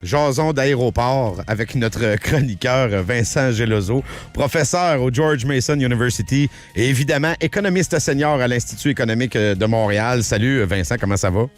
Jason d'aéroport avec notre chroniqueur Vincent Geloso, professeur au George Mason University et évidemment économiste senior à l'Institut économique de Montréal. Salut Vincent, comment ça va?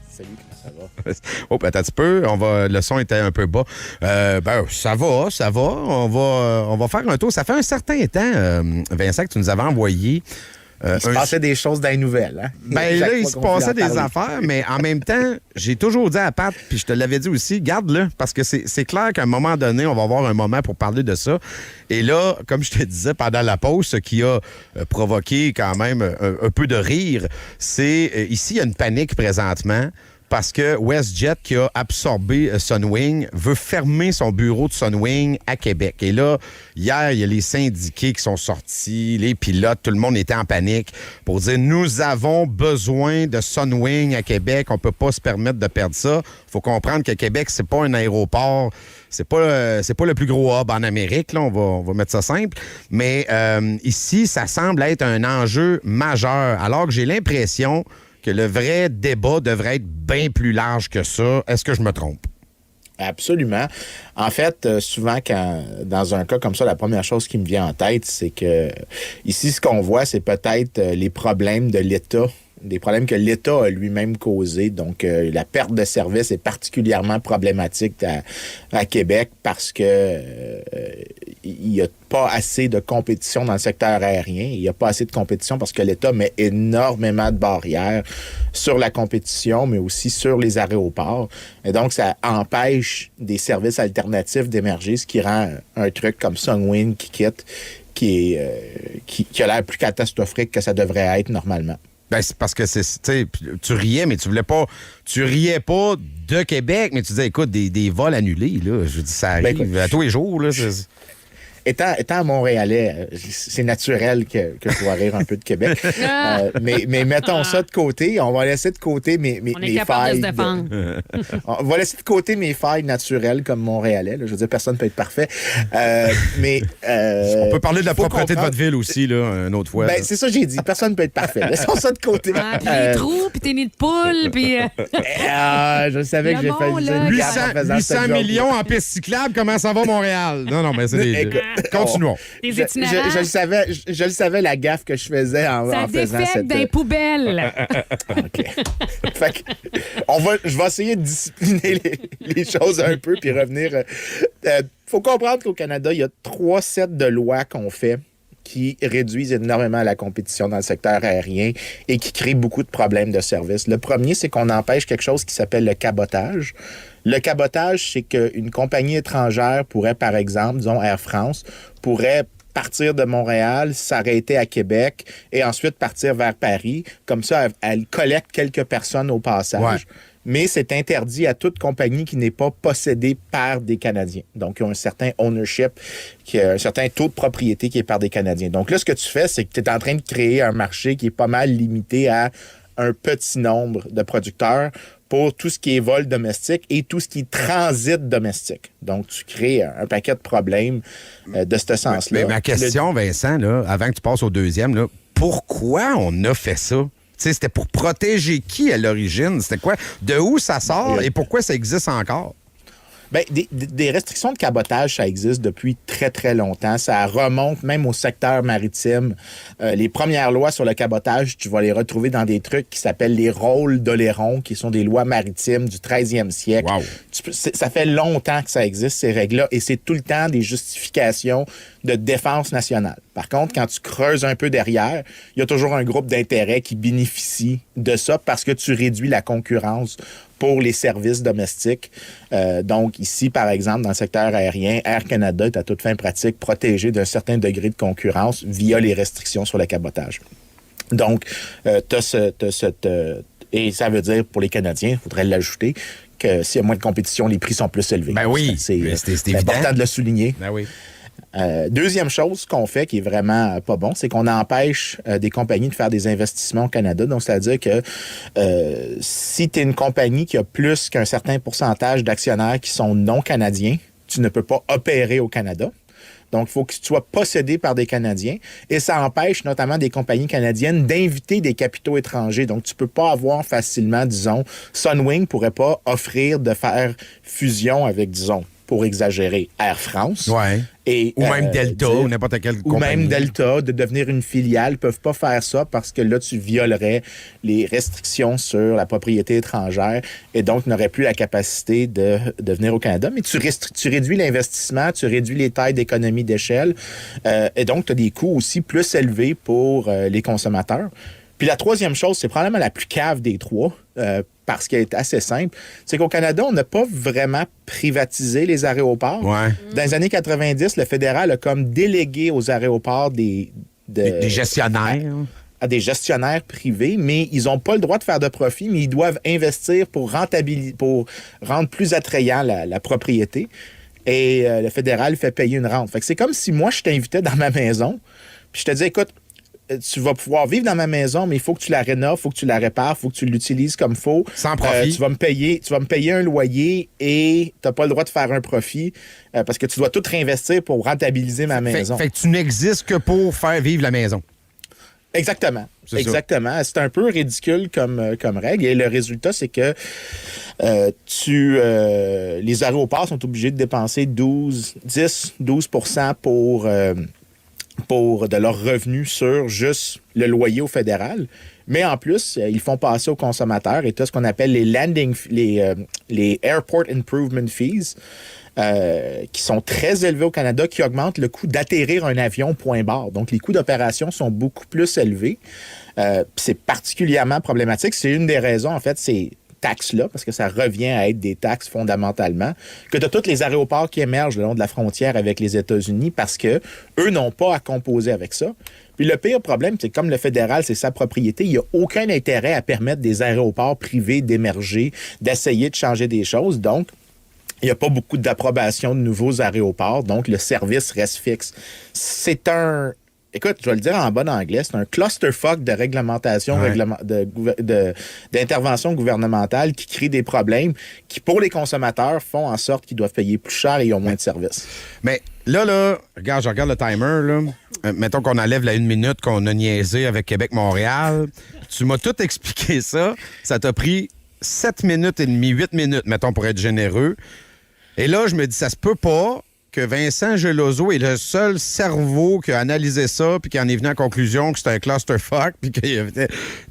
Salut, comment ça va? Oh, attends un petit peu, le son était un peu bas. Ça va. On va faire un tour. Ça fait un certain temps, Vincent, que tu nous avais envoyé. Il se passait des choses dans les nouvelles. Hein? Là, il se passait des affaires, mais en même temps, j'ai toujours dit à Pat, puis je te l'avais dit aussi, garde-le, parce que c'est clair qu'à un moment donné, on va avoir un moment pour parler de ça. Et là, comme je te disais pendant la pause, ce qui a provoqué quand même un peu de rire, c'est ici, il y a une panique présentement. Parce que WestJet, qui a absorbé Sunwing, veut fermer son bureau de Sunwing à Québec. Et là, hier, il y a les syndiqués qui sont sortis, les pilotes, tout le monde était en panique pour dire « Nous avons besoin de Sunwing à Québec, on peut pas se permettre de perdre ça. » Il faut comprendre que Québec, c'est pas un aéroport, c'est pas le plus gros hub en Amérique, là, on va mettre ça simple. Mais ici, ça semble être un enjeu majeur, alors que j'ai l'impression que le vrai débat devrait être bien plus large que ça. Est-ce que je me trompe? Absolument. En fait, souvent, dans un cas comme ça, la première chose qui me vient en tête, c'est que ici, ce qu'on voit, c'est peut-être les problèmes de l'État, des problèmes que l'État a lui-même causés. Donc, la perte de service est particulièrement problématique à Québec parce que il n'y a pas assez de compétition dans le secteur aérien. Il n'y a pas assez de compétition parce que l'État met énormément de barrières sur la compétition, mais aussi sur les aéroports. Et donc, ça empêche des services alternatifs d'émerger, ce qui rend un truc comme Sunwing qui quitte, qui a l'air plus catastrophique que ça devrait être normalement. Ben, c'est parce que tu riais, mais tu riais pas de Québec, mais tu disais, écoute, des vols annulés, là. Je dis, ça arrive à tous les jours, là. Étant Montréalais, c'est naturel que je dois rire un peu de Québec. Mais mettons ça de côté. On va laisser de côté mes On est capable de se défendre. On va laisser de côté mes failles naturelles comme Montréalais. Là. Je veux dire, personne ne peut être parfait. On peut parler de la propreté de votre ville aussi, là, une autre fois. Ben, c'est ça que j'ai dit. Personne ne peut être parfait. Laissons ça de côté. Puis les trous, puis tes nids de poule, puis... je savais que j'ai fait 800 millions en piste cyclable. Comment ça va, Montréal? Non, mais c'est des... Continuons. Je le savais, la gaffe que je faisais en faisant cette... Ça défecte dans les poubelles. OK. Fait que, je vais essayer de discipliner les choses un peu puis revenir. Faut comprendre qu'au Canada, il y a 3 sets de lois qu'on fait qui réduisent énormément la compétition dans le secteur aérien et qui créent beaucoup de problèmes de service. Le premier, c'est qu'on empêche quelque chose qui s'appelle le cabotage. Le cabotage, c'est qu'une compagnie étrangère pourrait, par exemple, disons Air France, pourrait partir de Montréal, s'arrêter à Québec et ensuite partir vers Paris. Comme ça, elle collecte quelques personnes au passage. Ouais. Mais c'est interdit à toute compagnie qui n'est pas possédée par des Canadiens. Donc, ils ont un certain ownership, un certain taux de propriété qui est par des Canadiens. Donc là, ce que tu fais, c'est que tu es en train de créer un marché qui est pas mal limité à un petit nombre de producteurs pour tout ce qui est vol domestique et tout ce qui est transit domestique. Donc, tu crées un paquet de problèmes de ce sens-là. Mais ma question, Vincent, là, avant que tu passes au deuxième, là, pourquoi on a fait ça? T'sais, c'était pour protéger qui à l'origine? C'était quoi? De où ça sort et pourquoi ça existe encore? Bien, des restrictions de cabotage, ça existe depuis très, très longtemps. Ça remonte même au secteur maritime. Les premières lois sur le cabotage, tu vas les retrouver dans des trucs qui s'appellent les rôles d'Oléron, qui sont des lois maritimes du 13e siècle. Wow. Ça fait longtemps que ça existe, ces règles-là, et c'est tout le temps des justifications de défense nationale. Par contre, quand tu creuses un peu derrière, il y a toujours un groupe d'intérêts qui bénéficie de ça parce que tu réduis la concurrence pour les services domestiques. Donc, ici, par exemple, dans le secteur aérien, Air Canada est à toute fin pratique protégé d'un certain degré de concurrence via les restrictions sur le cabotage. Donc, et ça veut dire, pour les Canadiens, il faudrait l'ajouter, que s'il y a moins de compétition, les prix sont plus élevés. Ben oui, c'est important de le souligner. Ben oui. Deuxième chose qu'on fait qui est vraiment pas bon, c'est qu'on empêche des compagnies de faire des investissements au Canada. Donc, c'est-à-dire que si tu es une compagnie qui a plus qu'un certain pourcentage d'actionnaires qui sont non canadiens, tu ne peux pas opérer au Canada. Donc, il faut que tu sois possédé par des Canadiens. Et ça empêche notamment des compagnies canadiennes d'inviter des capitaux étrangers. Donc, tu peux pas avoir facilement, disons, Sunwing pourrait pas offrir de faire fusion avec, disons, pour exagérer, Air France. Ouais. Ou même Delta, ou n'importe quelle compagnie. Ou même Delta, de devenir une filiale, ne peuvent pas faire ça parce que là, tu violerais les restrictions sur la propriété étrangère et donc n'aurais plus la capacité de venir au Canada. Mais tu réduis l'investissement, tu réduis les tailles d'économie d'échelle et donc tu as des coûts aussi plus élevés pour les consommateurs. Puis la troisième chose, c'est probablement la plus cave des trois, parce qu'elle est assez simple, c'est qu'au Canada, on n'a pas vraiment privatisé les aéroports. Ouais. Dans les années 90, le fédéral a comme délégué aux aéroports des gestionnaires. À des gestionnaires privés, mais ils n'ont pas le droit de faire de profit, mais ils doivent investir pour rendre plus attrayant la propriété. Et le fédéral fait payer une rente. Fait que c'est comme si moi, je t'invitais dans ma maison, puis je te dis, écoute, tu vas pouvoir vivre dans ma maison, mais il faut que tu la rénoves, il faut que tu la répares, il faut que tu l'utilises comme il faut. Sans profit. Tu vas me payer un loyer et tu n'as pas le droit de faire un profit parce que tu dois tout réinvestir pour rentabiliser ma maison. Fait que tu n'existes que pour faire vivre la maison. Exactement. C'est exactement. Ça. C'est un peu ridicule comme règle. Et le résultat, c'est que les aéroports sont obligés de dépenser 12 de leurs revenus sur juste le loyer au fédéral. Mais en plus, ils font passer aux consommateurs et tu as ce qu'on appelle les Airport Improvement Fees, qui sont très élevés au Canada, qui augmentent le coût d'atterrir un avion point barre. Donc, les coûts d'opération sont beaucoup plus élevés. C'est particulièrement problématique. C'est une des raisons, en fait, c'est taxes-là, parce que ça revient à être des taxes fondamentalement, que de tous les aéroports qui émergent le long de la frontière avec les États-Unis, parce que eux n'ont pas à composer avec ça. Puis le pire problème, c'est que comme le fédéral, c'est sa propriété, il n'y a aucun intérêt à permettre des aéroports privés d'émerger, d'essayer de changer des choses. Donc, il n'y a pas beaucoup d'approbation de nouveaux aéroports, donc le service reste fixe. Écoute, je vais le dire en bon anglais, c'est un clusterfuck de réglementation, d'intervention gouvernementale qui crée des problèmes qui, pour les consommateurs, font en sorte qu'ils doivent payer plus cher et ils ont moins de services. Mais là, regarde, je regarde le timer, là. Mettons qu'on enlève la 1 minute qu'on a niaisé avec Québec-Montréal. Tu m'as tout expliqué ça. Ça t'a pris 7 minutes et demie, 8 minutes, mettons, pour être généreux. Et là, je me dis, ça se peut pas que Vincent Geloso est le seul cerveau qui a analysé ça puis qui en est venu à la conclusion que c'était un clusterfuck.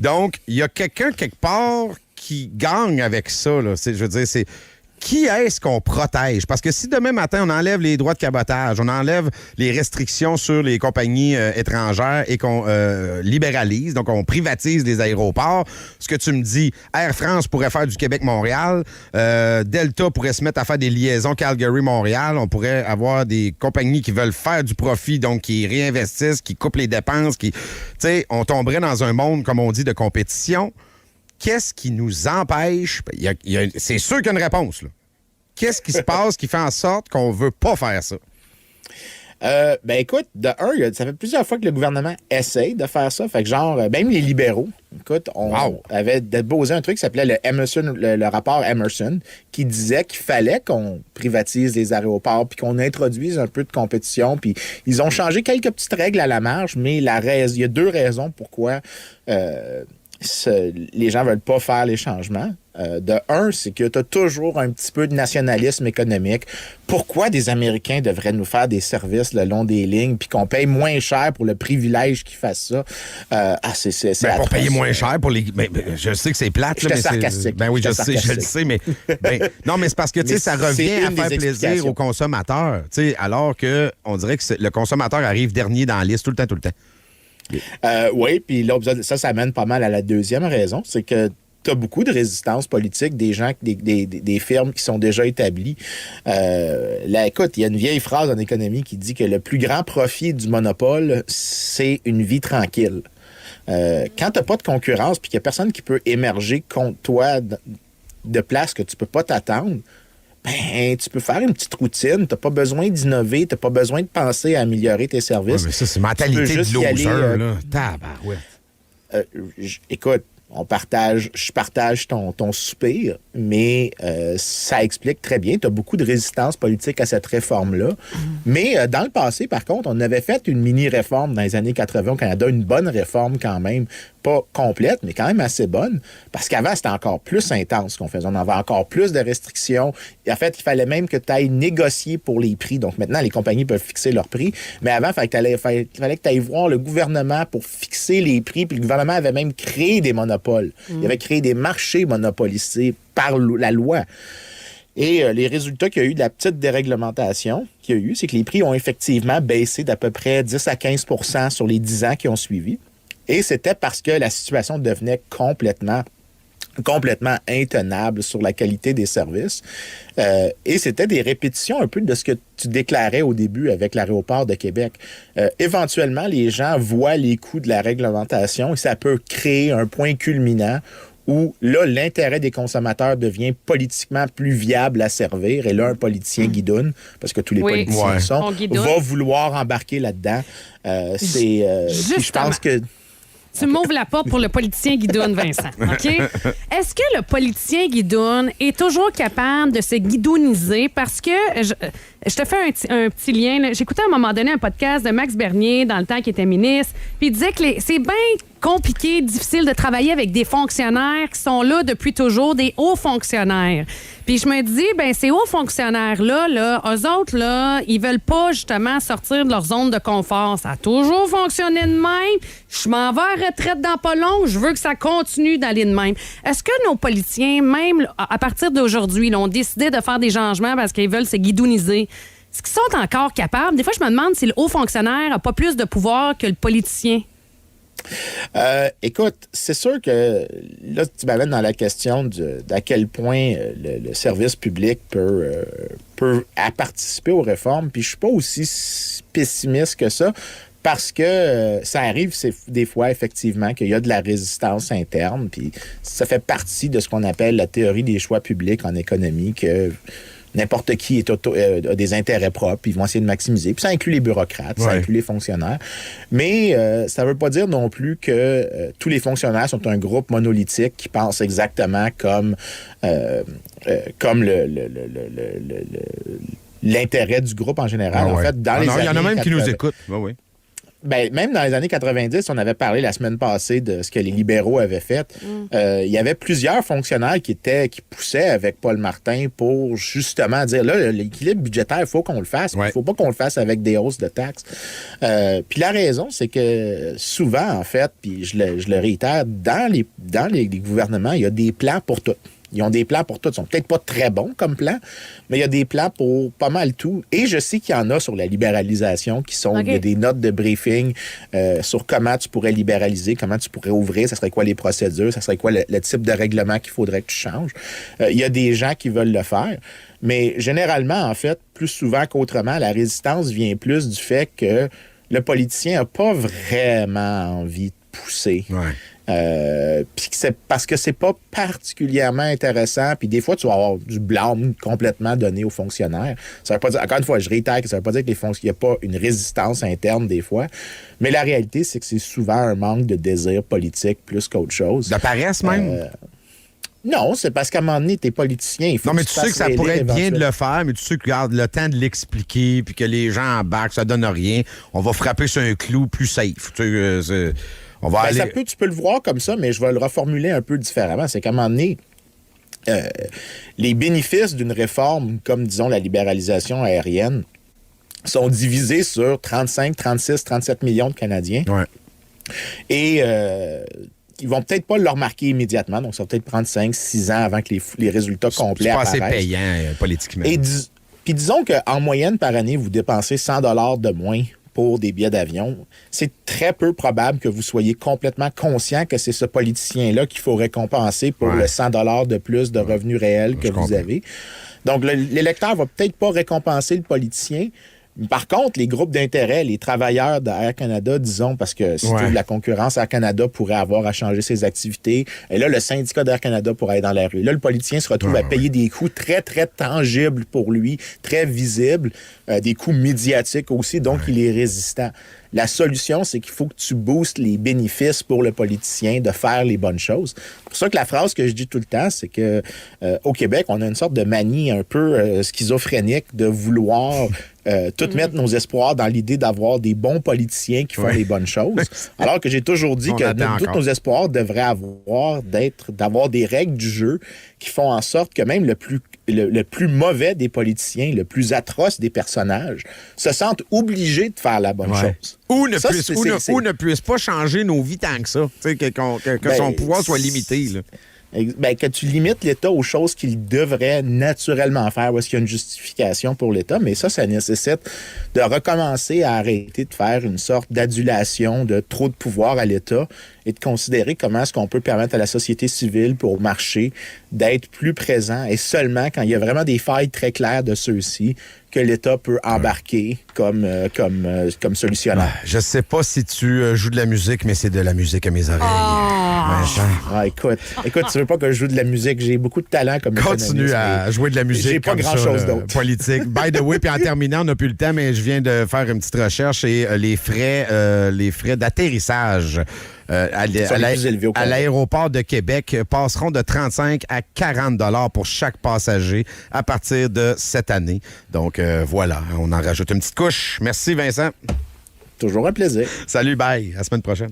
Donc, il y a quelqu'un quelque part qui gagne avec ça. Là. Je veux dire, c'est qui est-ce qu'on protège? Parce que si demain matin, on enlève les droits de cabotage, on enlève les restrictions sur les compagnies étrangères et qu'on libéralise, donc on privatise les aéroports, ce que tu me dis, Air France pourrait faire du Québec-Montréal, Delta pourrait se mettre à faire des liaisons Calgary-Montréal, on pourrait avoir des compagnies qui veulent faire du profit, donc qui réinvestissent, qui coupent les dépenses, tu sais, on tomberait dans un monde, comme on dit, de compétition. Qu'est-ce qui nous empêche? C'est sûr qu'il y a une réponse. Là. Qu'est-ce qui se passe qui fait en sorte qu'on ne veut pas faire ça? Écoute, ça fait plusieurs fois que le gouvernement essaye de faire ça. Fait que même les libéraux, écoute, on avait déposé un truc qui s'appelait le rapport Emerson, qui disait qu'il fallait qu'on privatise les aéroports puis qu'on introduise un peu de compétition. Puis ils ont changé quelques petites règles à la marge, mais il y a 2 raisons pourquoi les gens veulent pas faire les changements. C'est que tu as toujours un petit peu de nationalisme économique. Pourquoi des Américains devraient nous faire des services le long des lignes puis qu'on paye moins cher pour le privilège qu'ils fassent ça? C'est pour payer moins cher pour les... je sais que c'est plate. J'étais sarcastique. Oui, je le sais, mais... non, mais c'est parce que ça revient à faire plaisir aux consommateurs. Alors que on dirait que le consommateur arrive dernier dans la liste tout le temps. Oui, puis là, ça amène pas mal à la deuxième raison, c'est que tu as beaucoup de résistance politique, des gens, des firmes qui sont déjà établies. Écoute, il y a une vieille phrase en économie qui dit que le plus grand profit du monopole, c'est une vie tranquille. Quand tu n'as pas de concurrence puis qu'il n'y a personne qui peut émerger contre toi de place que tu peux pas t'attendre, tu peux faire une petite routine. Tu n'as pas besoin d'innover. Tu n'as pas besoin de penser à améliorer tes services. Ouais, mais ça, c'est mentalité de loser, là. Tabarouette. Écoute, je partage ton soupir, mais ça explique très bien. Tu as beaucoup de résistance politique à cette réforme-là. Mais dans le passé, par contre, on avait fait une mini-réforme dans les années 80 au Canada, une bonne réforme quand même, pas complète, mais quand même assez bonne, parce qu'avant, c'était encore plus intense ce qu'on faisait. On avait encore plus de restrictions. En fait, il fallait même que tu ailles négocier pour les prix. Donc maintenant, les compagnies peuvent fixer leurs prix, mais avant, il fallait que tu ailles voir le gouvernement pour fixer les prix, puis le gouvernement avait même créé des monopoles. Il avait créé des marchés monopolisés par la loi. Et les résultats qu'il y a eu de la petite déréglementation qu'il y a eu, c'est que les prix ont effectivement baissé d'à peu près 10 à 15 % sur les 10 ans qui ont suivi. Et c'était parce que la situation devenait complètement intenable sur la qualité des services. Et c'était des répétitions un peu de ce que tu déclarais au début avec l'aéroport de Québec. Éventuellement, les gens voient les coûts de la réglementation et ça peut créer un point culminant où là, l'intérêt des consommateurs devient politiquement plus viable à servir. Et là, un politicien guidoune, parce que tous les politiciens sont, va vouloir embarquer là-dedans. Je pense que... Tu m'ouvres la porte pour le politicien guidoune, Vincent. OK? Est-ce que le politicien guidoune est toujours capable de se guidouniser? Parce que je te fais un petit lien. Là. J'écoutais à un moment donné un podcast de Max Bernier dans le temps qu'il était ministre. Puis il disait que c'est bien compliqué, difficile de travailler avec des fonctionnaires qui sont là depuis toujours, des hauts fonctionnaires. Puis je me dis, ben ces hauts fonctionnaires-là, eux autres, là, ils veulent pas justement sortir de leur zone de confort. Ça a toujours fonctionné de même. Je m'en vais à retraite dans pas long. Je veux que ça continue d'aller de même. Est-ce que nos politiciens, même à partir d'aujourd'hui, là, ont décidé de faire des changements parce qu'ils veulent se guidouniser? Est-ce qu'ils sont encore capables? Des fois, je me demande si le haut fonctionnaire n'a pas plus de pouvoir que le politicien. Écoute, c'est sûr que là, tu m'amènes dans la question d'à quel point le service public peut participer aux réformes. Puis je suis pas aussi pessimiste que ça. Parce que ça arrive des fois, effectivement, qu'il y a de la résistance interne. Puis ça fait partie de ce qu'on appelle la théorie des choix publics en économie, que n'importe qui a des intérêts propres, ils vont essayer de maximiser. Puis ça inclut les bureaucrates, ça inclut les fonctionnaires. Mais ça ne veut pas dire non plus que tous les fonctionnaires sont un groupe monolithique qui pense exactement comme l'intérêt du groupe en général. En fait, il y en a même qui nous écoutent. Oui. Ben, même dans les années 90, on avait parlé la semaine passée de ce que les libéraux avaient fait. Il y avait plusieurs fonctionnaires qui poussaient avec Paul Martin pour justement dire, là, l'équilibre budgétaire, il faut qu'on le fasse. Il ne faut pas qu'on le fasse avec des hausses de taxes. Puis la raison, c'est que souvent, en fait, puis je le réitère, dans les gouvernements, il y a des plans pour tout. Ils ont des plans pour tout. Ils sont peut-être pas très bons comme plans, mais il y a des plans pour pas mal tout. Et je sais qu'il y en a sur la libéralisation il y a des notes de briefing sur comment tu pourrais libéraliser, comment tu pourrais ouvrir, ça serait quoi les procédures, ça serait quoi le type de règlement qu'il faudrait que tu changes. Il y a des gens qui veulent le faire. Mais généralement, en fait, plus souvent qu'autrement, la résistance vient plus du fait que le politicien n'a pas vraiment envie de pousser. Puis c'est parce que c'est pas particulièrement intéressant, puis des fois tu vas avoir du blâme complètement donné aux fonctionnaires. Ça veut pas dire, encore une fois, je réitère que ça veut pas dire qu'il n'y a pas une résistance interne des fois, mais la réalité c'est que c'est souvent un manque de désir politique plus qu'autre chose. De paresse même? Non, c'est parce qu'à un moment donné, t'es politicien. Il faut mais tu sais que ça pourrait être bien de le faire, mais tu sais que regarde, le temps de l'expliquer, puis que les gens embarquent, ça donne rien. On va frapper sur un clou plus safe. Tu sais, on va aller... tu peux le voir comme ça, mais je vais le reformuler un peu différemment. C'est qu'à un moment donné, les bénéfices d'une réforme, comme disons la libéralisation aérienne, sont divisés sur 35, 36, 37 millions de Canadiens. Et ils vont peut-être pas le remarquer immédiatement, donc ça va peut-être prendre 5, 6 ans avant que les résultats complets apparaissent. C'est pas assez payant politiquement. Puis disons qu'en moyenne par année, vous dépensez 100 $ de moins pour des billets d'avion. C'est très peu probable que vous soyez complètement conscient que c'est ce politicien-là qu'il faut récompenser pour le 100 $ de plus de revenus réels que vous avez. Donc, l'électeur va peut-être pas récompenser le politicien, Par contre, les groupes d'intérêt, les travailleurs d'Air Canada, disons, parce que si tu ouvres la concurrence, Air Canada pourrait avoir à changer ses activités. Et là, le syndicat d'Air Canada pourrait être dans la rue. Là, le politicien se retrouve à payer des coûts très, très tangibles pour lui, très visibles, des coûts médiatiques aussi, donc il est résistant. La solution, c'est qu'il faut que tu boostes les bénéfices pour le politicien de faire les bonnes choses. C'est pour ça que la phrase que je dis tout le temps, c'est que au Québec, on a une sorte de manie un peu schizophrénique de vouloir tout mettre nos espoirs dans l'idée d'avoir des bons politiciens qui font les bonnes choses. Alors que j'ai toujours dit que tous nos espoirs devraient d'avoir des règles du jeu qui font en sorte que même le plus mauvais des politiciens, le plus atroce des personnages, se sentent obligés de faire la bonne chose. Ou ne puisse pas changer nos vies tant que ça. Que son pouvoir soit limité. Là. Ben, que tu limites l'État aux choses qu'il devrait naturellement faire, où est-ce qu'il y a une justification pour l'État, mais ça nécessite de recommencer à arrêter de faire une sorte d'adulation de trop de pouvoir à l'État et de considérer comment est-ce qu'on peut permettre à la société civile puis au marché d'être plus présent et seulement quand il y a vraiment des failles très claires de ceux-ci que l'État peut embarquer comme solutionnaire. Je sais pas si tu joues de la musique, mais c'est de la musique à mes oreilles. Écoute, tu veux pas que je joue de la musique. J'ai beaucoup de talent comme continue à jouer de la musique. J'ai pas grand-chose d'autre. Politique. By the way, puis en terminant, on n'a plus le temps, mais je viens de faire une petite recherche et les frais d'atterrissage à l'aéroport de Québec passeront de 35 à 40 $ pour chaque passager à partir de cette année. Donc, voilà, on en rajoute une petite couche. Merci, Vincent. Toujours un plaisir. Salut, bye. À la semaine prochaine.